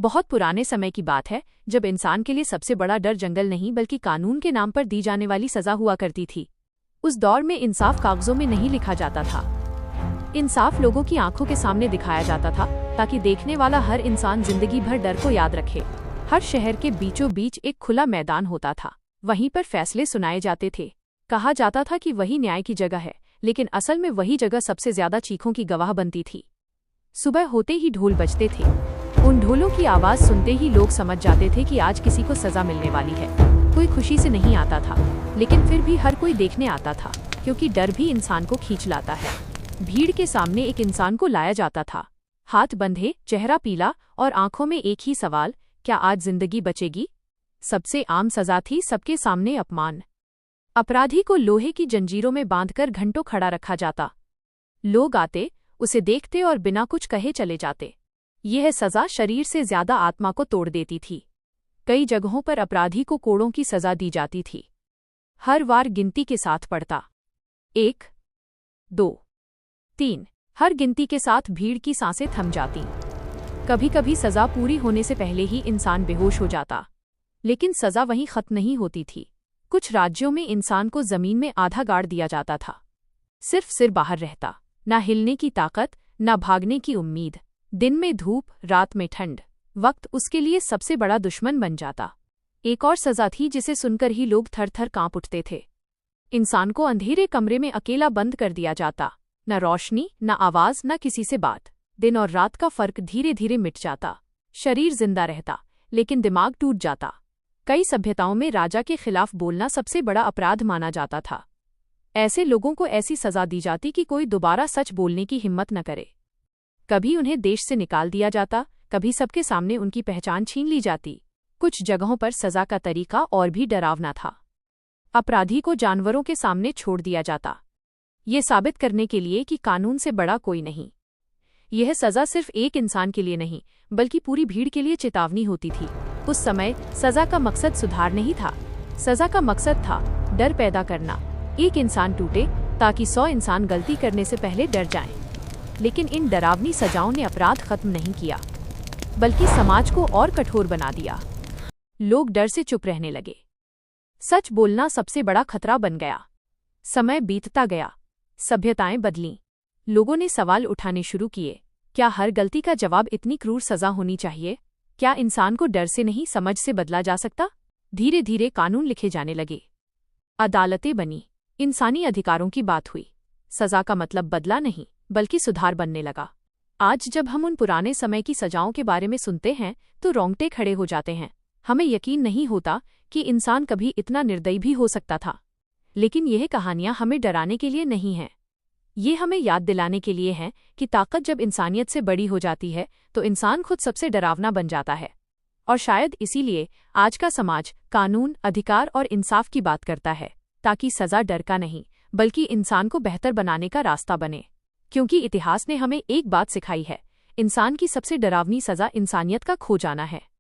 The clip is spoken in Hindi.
बहुत पुराने समय की बात है, जब इंसान के लिए सबसे बड़ा डर जंगल नहीं बल्कि कानून के नाम पर दी जाने वाली सजा हुआ करती थी। उस दौर में इंसाफ कागजों में नहीं लिखा जाता था। इंसाफ लोगों की आंखों के सामने दिखाया जाता था, ताकि देखने वाला हर इंसान जिंदगी भर डर को याद रखे। हर शहर के बीचों बीच एक खुला मैदान होता था, वहीं पर फैसले सुनाए जाते थे। कहा जाता था कि वही न्याय की जगह है, लेकिन असल में वही जगह सबसे ज्यादा चीखों की गवाह बनती थी। सुबह होते ही ढोल बजते थे। उन ढोलों की आवाज सुनते ही लोग समझ जाते थे कि आज किसी को सजा मिलने वाली है। कोई खुशी से नहीं आता था, लेकिन फिर भी हर कोई देखने आता था, क्योंकि डर भी इंसान को खींच लाता है। भीड़ के सामने एक इंसान को लाया जाता था, हाथ बंधे, चेहरा पीला और आंखों में एक ही सवाल, क्या आज जिंदगी बचेगी? सबसे आम सजा थी सबके सामने अपमान। अपराधी को लोहे की जंजीरों में बांधकर घंटों खड़ा रखा जाता। लोग आते, उसे देखते और बिना कुछ कहे चले जाते। यह सजा शरीर से ज्यादा आत्मा को तोड़ देती थी। कई जगहों पर अपराधी को कोड़ों की सजा दी जाती थी। हर वार गिनती के साथ पड़ता, 1, 2, 3। हर गिनती के साथ भीड़ की सांसें थम जाती। कभी कभी सजा पूरी होने से पहले ही इंसान बेहोश हो जाता। लेकिन सजा वहीं खत्म नहीं होती थी। कुछ राज्यों में इंसान को जमीन में आधा गाड़ दिया जाता था। सिर्फ सिर बाहर रहता, ना हिलने की ताकत, ना भागने की उम्मीद। दिन में धूप, रात में ठंड। वक्त उसके लिए सबसे बड़ा दुश्मन बन जाता। एक और सजा थी जिसे सुनकर ही लोग थर थर कांप उठते थे। इंसान को अंधेरे कमरे में अकेला बंद कर दिया जाता। न रोशनी, न आवाज, न किसी से बात। दिन और रात का फर्क धीरे धीरे मिट जाता। शरीर जिंदा रहता, लेकिन दिमाग टूट जाता। कई सभ्यताओं में राजा के खिलाफ बोलना सबसे बड़ा अपराध माना जाता था। ऐसे लोगों को ऐसी सजा दी जाती कि कोई दोबारा सच बोलने की हिम्मत न करे। कभी उन्हें देश से निकाल दिया जाता, कभी सबके सामने उनकी पहचान छीन ली जाती। कुछ जगहों पर सजा का तरीका और भी डरावना था। अपराधी को जानवरों के सामने छोड़ दिया जाता, ये साबित करने के लिए कि कानून से बड़ा कोई नहीं। यह सजा सिर्फ एक इंसान के लिए नहीं, बल्कि पूरी भीड़ के लिए चेतावनी होती थी। उस समय सजा का मकसद सुधार नहीं था, सजा का मकसद था डर पैदा करना। एक इंसान टूटे ताकि 100 इंसान गलती करने से पहले डर जाएं। लेकिन इन डरावनी सजाओं ने अपराध खत्म नहीं किया, बल्कि समाज को और कठोर बना दिया। लोग डर से चुप रहने लगे। सच बोलना सबसे बड़ा खतरा बन गया। समय बीतता गया, सभ्यताएं बदलीं। लोगों ने सवाल उठाने शुरू किए, क्या हर गलती का जवाब इतनी क्रूर सजा होनी चाहिए? क्या इंसान को डर से नहीं, समझ से बदला जा सकता? धीरे धीरे कानून लिखे जाने लगे, अदालतें बनी, इंसानी अधिकारों की बात हुई। सजा का मतलब बदला नहीं, बल्कि सुधार बनने लगा। आज जब हम उन पुराने समय की सजाओं के बारे में सुनते हैं तो रोंगटे खड़े हो जाते हैं। हमें यकीन नहीं होता कि इंसान कभी इतना निर्दयी भी हो सकता था। लेकिन यह कहानियां हमें डराने के लिए नहीं हैं। ये हमें याद दिलाने के लिए है कि ताकत जब इंसानियत से बड़ी हो जाती है तो इंसान खुद सबसे डरावना बन जाता है। और शायद इसीलिए आज का समाज कानून, अधिकार और इंसाफ की बात करता है, ताकि सजा डर का नहीं, बल्कि इंसान को बेहतर बनाने का रास्ता बने। क्योंकि इतिहास ने हमें एक बात सिखाई है, इंसान की सबसे डरावनी सजा इंसानियत का खो जाना है।